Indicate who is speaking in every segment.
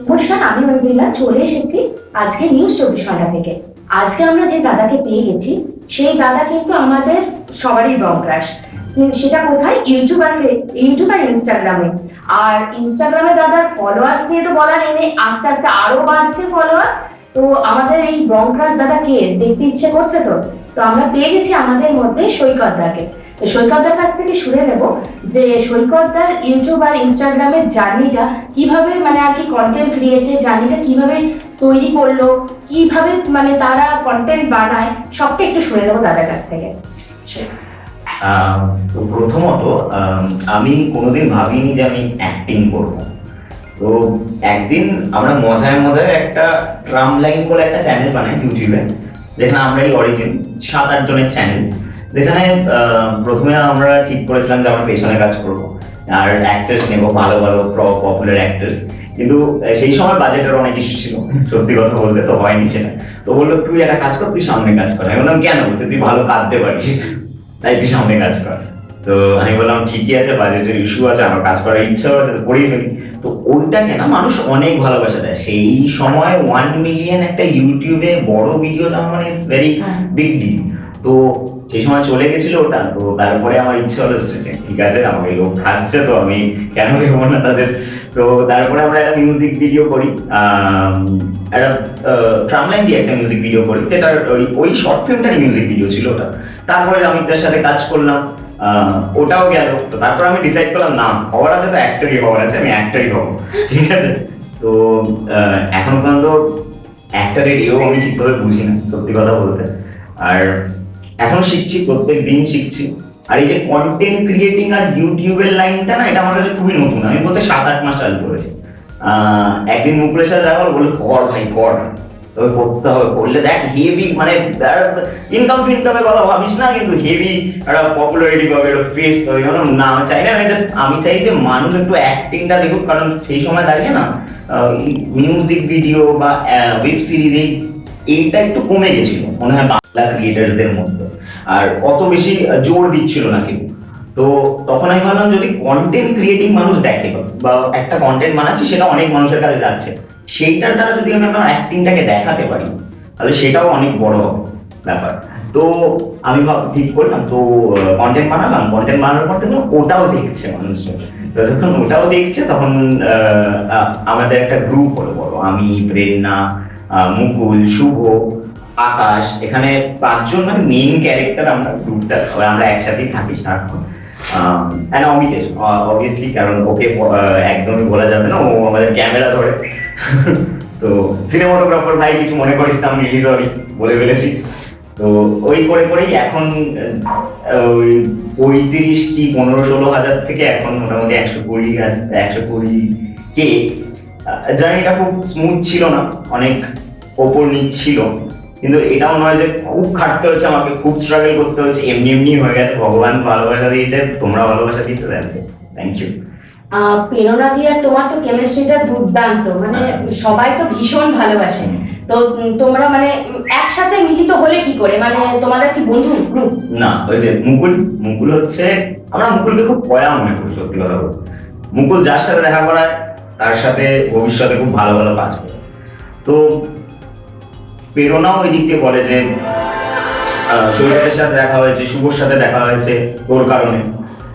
Speaker 1: নমস্কার, আমি মহিলা চলে এসেছি আজকে নিউজ 24 ঘন্টা থেকে। আজকে আমরা যে দাদাকে পেয়ে গেছি সেই দাদা কিন্তু আমাদের সবারই ব্রডকাস্ট। সেটা কোথায়? ইউটিউব আর ইনস্টাগ্রামে। আর ইনস্টাগ্রামে দাদার ফলোয়ার্স নিয়ে তো বলার নেই, আস্তে আস্তে আরো বাড়ছে ফলোয়ার। তো আমাদের এই ব্রডকাস্ট দাদাকে দেখতে ইচ্ছে করছে। তো তো আমরা পেয়ে গেছি আমাদের মধ্যে সৈকত দাকে। সৈকতদার কাছ থেকে শুনে নেব যে সৈকতদার ইউটিউব আর ইনস্টাগ্রামের জার্নিটা কিভাবে, মানে আর কি কন্টেন্ট ক্রিয়েটের জার্নিটা কিভাবে তৈরি করলো, কিভাবে মানে তারা কন্টেন্ট বানায়, সবটা একটু শুনে নেবো দাদার কাছ থেকে।
Speaker 2: তো প্রথমত আমি কোনোদিন ভাবিনি যে আমি অ্যাক্টিং করব। তো একদিন আমরা মজায় মজায় একটা ট্রাম লাইন বলে একটা চ্যানেল বানাই ইউটিউবে, যেখানে আমরাই অরিজিন 7-8 জনের চ্যানেল, যেখানে প্রথমে আমরা ঠিক করেছিলাম যে আমরা পেছনে কাজ করবো আর অ্যাক্টার্স নেবো, ভালো ভালো পপুলার অ্যাক্টার্স। কিন্তু সেই সময় বাজেটের অনেক ইস্যু ছিল, সত্যি কথা বলতে তো হয়নি সেটা। তো বললো তুই একটা কাজ কর, তুই সামনে কাজ কর। আমি বললাম কেন? বলতে তুই ভালো কাঁদতে পারিস, তাই তুই সামনে কাজ কর। তো আমি বললাম ঠিকই আছে, বাজেটের ইস্যু আছে, আমার কাজ করার ইচ্ছা আছে, তো করেই ফেলি। তো ওইটাকে না মানুষ অনেক ভালোবাসা দেয়। সেই সময় 1 মিলিয়ন একটা ইউটিউবে বড় ভিডিও দেওয়া মানে ইটস ভেরি বিগ ডিল। তো সেই সময় চলে গেছিল ওটা। তো তারপরে আমার ইচ্ছে হলো ঠিক আছে, আমাকে লোক খাচ্ছে, তো আমি কেন দেবো না তাদের। তো তারপরে আমরা একটা মিউজিক ভিডিও করি, একটা ট্রামলাইন দিয়ে একটা মিউজিক ভিডিও করি, যেটা ওই শর্ট ফিল্মটার মিউজিক ভিডিও ছিল ওটা। তারপরে অমিতার সাথে কাজ করলাম, ওটাও গেল। তো তারপর আমি ডিসাইড করলাম না, হওয়ার আছে তো অ্যাক্টরই হওয়ার আছে, আমি অ্যাক্টরই হবো, ঠিক আছে। তো এখন পর্যন্ত অ্যাক্টরের এও আমি ঠিকভাবে বুঝি না, সত্যি কথা বলতে। আর এখন শিখছি, প্রত্যেক দিন শিখছি। আর এই যে কন্টেন্ট ক্রিয়েটিং আর ইউটিউবের লাইনটা না, এটা আমার কাছে খুবই নতুন। আমি বলতে 7-8 মাস চালু করেছি। একদিন মুকুলের সাথে দেখা হলো, বললো কর ভাই কর, তবে করতে হবে, করলে দেখ হেভি, মানে ইনকাম ফিনকামের কথা ভাবিস না, কিন্তু হেভি একটা পপুলারিটি পাবে, একটা ফেস পাবে। না, আমি চাই না, আমি চাই যে মানুষ একটু অ্যাক্টিংটা দেখুক। কারণ সেই সময় দাঁড়িয়ে না মিউজিক ভিডিও বা ওয়েব সিরিজ এইটা একটু কমে গেছিল মনে হয় বাংলা ক্রিয়েটারদের মধ্যে, আর অত বেশি জোর দিচ্ছিল না কেউ। তো তখন আমি ভাবলাম যদি কন্টেন্ট ক্রিয়েটিং মানুষ দেখে বা একটা কন্টেন্ট বানাচ্ছে, সেটা অনেক মানুষের কাছে যাচ্ছে, সেইটার দ্বারা যদি আমি আমার অ্যাক্টিংটাকে দেখাতে পারি, তাহলে সেটাও অনেক বড় ব্যাপার। তো আমি ঠিক করলাম, তো কন্টেন্ট বানালাম। কন্টেন্ট বানানোর পর দেখলাম ওটাও দেখছে মানুষজন। যখন ওটাও দেখছে তখন আমাদের একটা গ্রুপ হলো বড়, আমি, প্রেরণা, মুকুল, শুভ, আকাশ, এখানে 5 জন মানে মেইন ক্যারেক্টার আমরা গ্রুপটা, আমরা একসাথেই থাকি সারাক্ষণ। অমিতেশ অবভিয়াসলি, কারণ ওকে একদমই বলা যাবে না, ও আমাদের ক্যামেরা ধরে। তো সিনেমাটোগ্রাফার ভাই কিছু মনে করিস না, আমি সরি বলে ফেলেছি। তো ওই করে করেই এখন ওই 35 কি 15-16 হাজার থেকে এখন মোটামুটি 120K। জার্নিটা খুব স্মুথ ছিল না, অনেক ওপর নিচ ছিল, কিন্তু এটাও নয় যে খুব খাটতে হচ্ছে আমাকে, খুব স্ট্রাগল করতে হচ্ছে। এমনি এমনি হয়ে গেছে, ভগবান ভালোবাসা দিয়েছে, তোমরা ভালোবাসা দিতে দেবে। Thank you.
Speaker 1: প্রেরণা দিয়ে তোমার তো কেমিস্ট্রিটা দুর্দান্ত, মানে সবাই তো ভীষণ ভালোবাসে। তো তোমরা মানে একসাথে মিলিত হলে কি করে, মানে তোমাদের কি বন্ধু গ্রুপ?
Speaker 2: না, ওই যে মুকুল হচ্ছে, আমরা মুকুলকে খুব পয়া মনে করি, সত্যি কথা বলতে। মুকুল যার সাথে দেখা করায় তার সাথে ভবিষ্যতে খুব ভালো ভালো কাজ করে। তো প্রেরণাও ওই দিক দিয়ে বলে যে সৈকতের সাথে দেখা হয়েছে, শুভর সাথে দেখা হয়েছে তোর কারণে।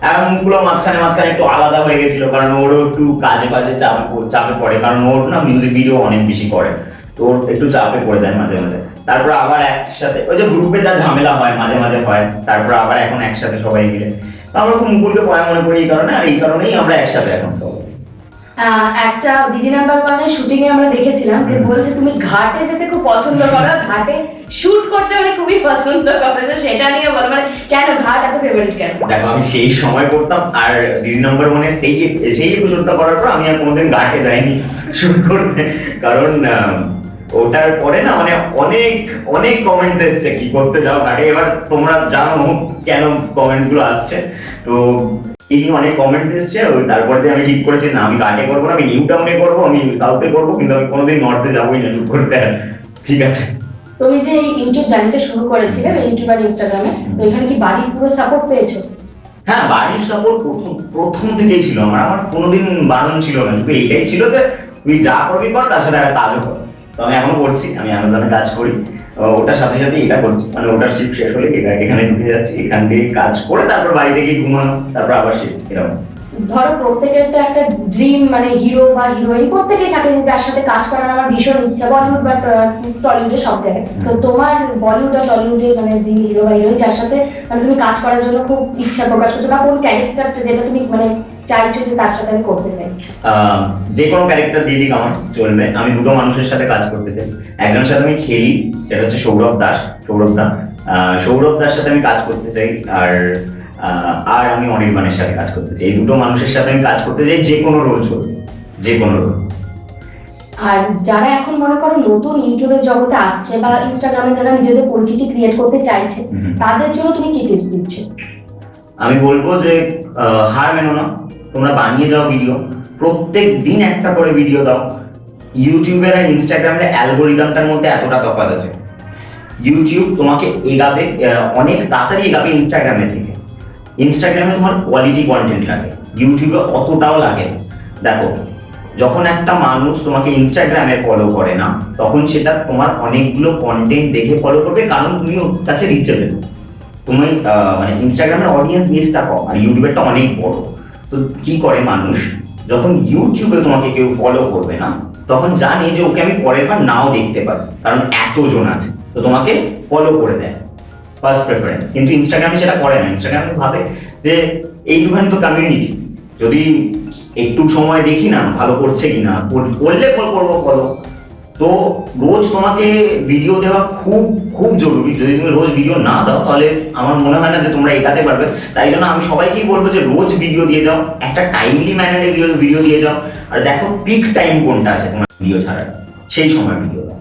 Speaker 2: আর মুকুলও মাঝখানে মাঝখানে একটু আলাদা হয়ে গেছিল, কারণ ওরও একটু কাজে চাপে পড়ে, কারণ ওর না মিউজিক ভিডিও অনেক বেশি করে, তো ওর একটু চাপে পড়ে যায় মাঝে মাঝে। তারপর আবার একসাথে ওই যে গ্রুপে যা ঝামেলা হয় মাঝে মাঝে হয়, তারপর আবার এখন একসাথে সবাই মিলে। তো আমরা খুব মুকুলকে পয়া মনে করি এই কারণে, আর এই কারণেই আমরা একসাথে এখন সবাই।
Speaker 1: একটা দিদি নাম্বার 1-এর শুটিং এ আমরা দেখেছিলাম যে বলছে তুমি ঘাটে যেতে খুব পছন্দ করো, ঘাটে শুট করতে মানে খুবই পছন্দ করো, তো সেটা নিয়ে বলো, মানে কেন ঘাট এত ফেভারিট কেন?
Speaker 2: দেখো, আমি সেই সময় করতাম, আর দিদি নাম্বার 1-এ সেই এপিসোডটা করার পর আমি আর কোনোদিন ঘাটে যাইনি শুট করতে। কারণ ওটার পরে না মানে অনেক অনেক কমেন্টস এসছে কি করতে যাও ঘাটে। এবার তোমরা জানো কেন কমেন্টস গুলো আসছে। তো এই অনেক কমেন্টস এসছে, তারপরে আমি ঠিক করেছি না, আমি ঘাটে করবো না, আমি নিউ টাউনে করবো, আমি সাউথে করবো, কিন্তু আমি কোনোদিন নর্থে যাবোই না শুট করতে। ঠিক আছে।
Speaker 1: তুমি যে ইউটিউব জার্নিটা শুরু করেছিলে ইউটিউব আর ইনস্টাগ্রামে, তো এখানে কি বাড়ির পুরো সাপোর্ট পেয়েছো?
Speaker 2: হ্যাঁ, বাড়ির সাপোর্ট প্রথম থেকেই ছিল। আমার কোনোদিন বারণ ছিল না, কিন্তু এইটাই ছিল যে তুই যা করবি কর, তার সাথে একটা কাজও কর। তো আমি এখনো করছি, আমি অ্যামাজনে কাজ করি, ওটার সাথে সাথে এটা করছি, মানে ওটার শিফট শেষ হলে এখানে ঢুকে যাচ্ছি, এখান থেকে কাজ করে তারপর বাড়িতে গিয়ে ঘুমানো, তারপর আবার শিফট, এরকম।
Speaker 1: ধরো প্রত্যেকের তো একটা ড্রিম, মানে হিরো বা হিরোইন প্রত্যেকেই থাকে যে যার সাথে কাজ করার আমার ভীষণ ইচ্ছা, বলিউড বা টলিউডে সব জায়গায়। তো তোমার বলিউড আর টলিউডে মানে ড্রিম হিরো বা হিরোইন যার সাথে মানে তুমি কাজ করার জন্য খুব ইচ্ছা প্রকাশ করছো, বা কোন ক্যারেক্টারটা যেটা তুমি মানে চাইছো যে তার সাথে আমি করতে চাই?
Speaker 2: যে কোনো ক্যারেক্টার দিয়ে দিক আমার চলবে, আমি দুটো মানুষের সাথে কাজ করতে চাই। একজনের সাথে আমি খেলি, সেটা হচ্ছে সৌরভ দাস, সৌরভ দার সাথে আমি কাজ করতে চাই। আর আমি অনির্বাণের সাথে কাজ করতে চাই। এই দুটো মানুষের সাথে আমি কাজ করতে চাই, যে কোনো রোল চলবে, যে কোনো রোল।
Speaker 1: আর যারা এখন মনে করো নতুন ইউটিউবের জগতে আসছে বা ইনস্টাগ্রামে যারা নিজেদের পরিচিতি ক্রিয়েট করতে চাইছে, তাদের জন্য তুমি কি টিপস দিচ্ছ?
Speaker 2: আমি বলবো যে হার মেনো না, তোমরা বানিয়ে যাও ভিডিও, প্রত্যেক দিন একটা করে ভিডিও দাও। ইউটিউবের আর ইনস্টাগ্রামের অ্যালগোরিদমটার মধ্যে এতটা তফাৎ আছে। ইউটিউব তোমাকে এগাবে, অনেক তাড়াতাড়ি এগাবে ইনস্টাগ্রামের থেকে। ইনস্টাগ্রামে তোমার কোয়ালিটি কন্টেন্ট লাগে, ইউটিউবে অতটাও লাগে না। দেখো, যখন একটা মানুষ তোমাকে ইনস্টাগ্রামে ফলো করে না, তখন সেটা তোমার অনেকগুলো কন্টেন্ট দেখে ফলো করবে, কারণ তুমি ওর কাছে রিচেবল। তুমি মানে ইনস্টাগ্রামের অডিয়েন্স বেসটা কম আর ইউটিউবেরটা অনেক বড়। তো কি করে মানুষ, যখন ইউটিউবে তোমাকে কেউ ফলো করবে না, তখন জানে যে ওকে আমি পরের বার নাও দেখতে পারি, কারণ এতজন আছে, তো তোমাকে ফলো করে দেয় ফার্স্ট প্রেফারেন্স। কিন্তু ইনস্টাগ্রামে সেটা করে না। ইনস্টাগ্রামে ভাবে যে এইটুখানি তো কমিউনিটি, যদি একটু সময় দেখি না ভালো করছে কিনা, করলে করবো ফলো। তো রোজ তোমাকে ভিডিও দেওয়া খুব খুব জরুরি। যদি তুমি রোজ ভিডিও না দাও, তাহলে আমার মনে হয় না যে তোমরা এগাতে পারবে। তাই জন্য আমি সবাইকেই বলবো যে রোজ ভিডিও দিয়ে যাও, একটা টাইমলি ম্যানারে ভিডিও দিয়ে যাও। আর দেখো পিক টাইম কোনটা আছে তোমার ভিডিও ছাড়া, সেই সময় ভিডিও দাও।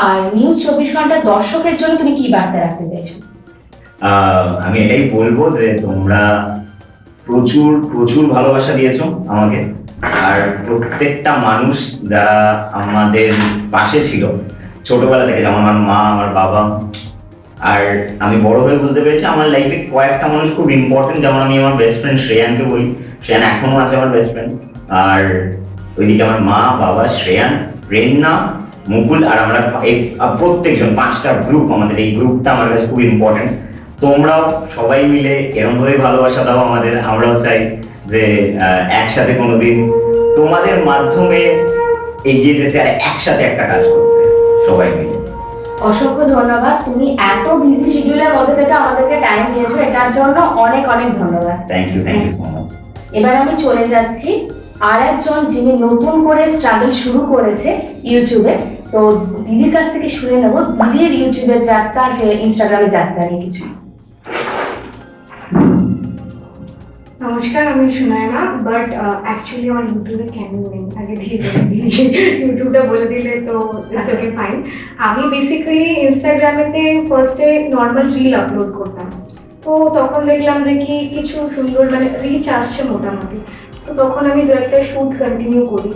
Speaker 1: আর নিউজ 24 ঘন্টা দর্শকের জন্য তুমি কি বার্তা রাখতে চাইছো?
Speaker 2: আমি এটাই বলবো যে তোমরা প্রচুর প্রচুর ভালোবাসা দিয়েছো আমাকে, আর প্রত্যেকটা মানুষ যারা আমাদের পাশে ছিল ছোটবেলা থেকে, যেমন আমার মা, আমার বাবা। আর আমি বড় হয়ে বুঝতে পেরেছি আমার লাইফে কয়েকটা মানুষ খুব ইম্পর্টেন্ট, যেমন আমি আমার বেস্ট ফ্রেন্ড শ্রেয়ানকে বলি, শ্রেয়ান এখনো আছে আমার বেস্ট ফ্রেন্ড। আর ওইদিকে আমার মা, বাবা, শ্রেয়ান, প্রেরণা, মুকুল, আর আমরা প্রত্যেকজন 5টা গ্রুপ, আমাদের এই গ্রুপটা আমার কাছে খুব ইম্পর্টেন্ট। তোমরাও সবাই মিলে এরকম ভাবে ভালোবাসা দাও আমাদের। আমরাও চাই যে একসাথে কোনোদিন তোমাদের মাধ্যমে এগিয়ে যেতে আর একসাথে একটা কাজ করতে সবাই মিলে।
Speaker 1: অসংখ্য ধন্যবাদ, তুমি এত বিজি শিডিউলের মধ্যে থেকে আমাদেরকে টাইম দিয়েছো, এটার জন্য অনেক অনেক ধন্যবাদ।
Speaker 2: Thank you so much.
Speaker 1: এবার আমি চলে যাচ্ছি আর একজন যিনি নতুন করে স্ট্রাগল শুরু করেছে ইউটিউবে। তো দিদির কাছ থেকে শুনে নেব দিদির ইউটিউবের যাত্রা, ইনস্টাগ্রামের যাত্রা নিয়ে কিছু।
Speaker 3: নমস্কার, আমি সুনয়না, বাট অ্যাকচুয়ালি আমার ইউটিউবে চ্যানেল নেই। আগে দিয়ে ইউটিউবটা বলে দিলে তো ইটস ওকে ফাইন। আমি বেসিক্যালি ইনস্টাগ্রামেতে ফার্স্টে নর্মাল রিল আপলোড করতাম। তো তখন দেখলাম যে কি কিছু সুন্দর মানে রিচ আসছে মোটামুটি। তো তখন আমি দু একটা শ্যুট কন্টিনিউ করি,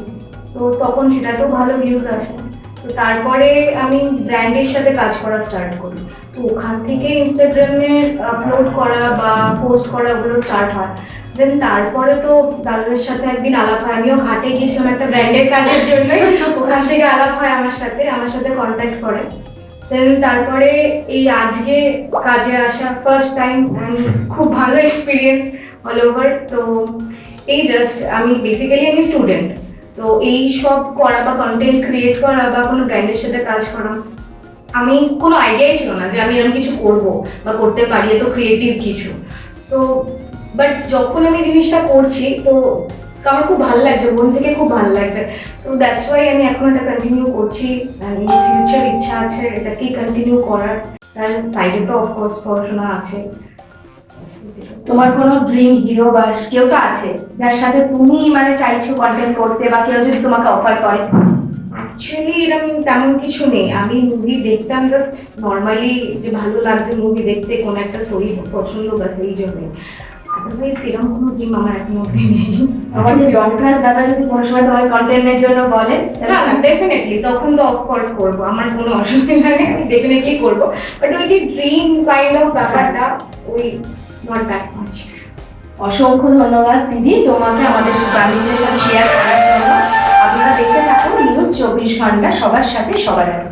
Speaker 3: তো তখন সেটাতেও ভালো ভিউজ আসে। তো তারপরে আমি ব্র্যান্ডের সাথে কাজ করা স্টার্ট করি। তো ওখান থেকে ইনস্টাগ্রামে আপলোড করা বা পোস্ট করা ওগুলো স্টার্ট হয়। দেন তারপরে তো দাদাদের সাথে একদিন আলাপ হয়, আমিও ঘাটে গিয়েছিলাম একটা ব্র্যান্ডের কাজের জন্য, ওখান থেকে আলাপ হয় আমার সাথে কন্ট্যাক্ট করে। দেন তারপরে এই আজকে কাজে আসা ফার্স্ট টাইম, খুব ভালো এক্সপিরিয়েন্স অল ওভার। তো এই জাস্ট আমি বেসিক্যালি আমি স্টুডেন্ট, তো এই সব করা বা কন্টেন্ট ক্রিয়েট করা বা কোনো ব্র্যান্ডের সাথে কাজ করা আমি কোনো আইডিয়াই ছিল না যে আমি এরকম কিছু করবো বা করতে পারি, এত ক্রিয়েটিভ কিছু। তো বাট যখন আমি জিনিসটা করছি তো আমার খুব ভালো লাগছে, মন থেকে খুব ভালো লাগছে। তো দ্যাটস ওয়াই আমি এখন এটা কন্টিনিউ করছি। ইন ফিউচার ইচ্ছা আছে এটাকেই কন্টিনিউ করার। তাহলে সাইডে তো অফকোর্স পড়াশোনা আছে।
Speaker 1: তোমার কোনো ড্রিম হিরো বা কেউ তো আছে যার সাথে তুমি মানে চাইছো কন্টেন্ট করতে, বা কেউ যদি তোমাকে অফার করে?
Speaker 3: অ্যাকচুয়ালি এরকম তেমন কিছু নেই। আমি মুভি দেখতাম জাস্ট নর্মালি, যে ভালো লাগছে মুভি দেখতে, কোনো একটা স্টোরি পছন্দ গেছে এই জন্যই। আদারওয়াইজ সেরকম কোনো ড্রিম আমার এখন অব্দি নেই।
Speaker 1: আমাদের ডক্টর দাদা যদি কোনো সময় তোমার কন্টেন্টের জন্য বলে,
Speaker 3: না না ডেফিনেটলি তখন তো অফকোর্স করবো, আমার কোনো অসুবিধা নেই, আমি ডেফিনেটলি করবো। বাট ওই যে ড্রিম কাইন্ড অফ ব্যাপারটা ওই নট দ্যাট মাচ।
Speaker 1: অসংখ্য ধন্যবাদ দিদি তোমাকে আমাদের চ্যানেলের সাথে শেয়ার করার জন্য। আপনারা দেখতে থাকুন নিউজ 24 ঘন্টা, সবার সাথে সবার আগে।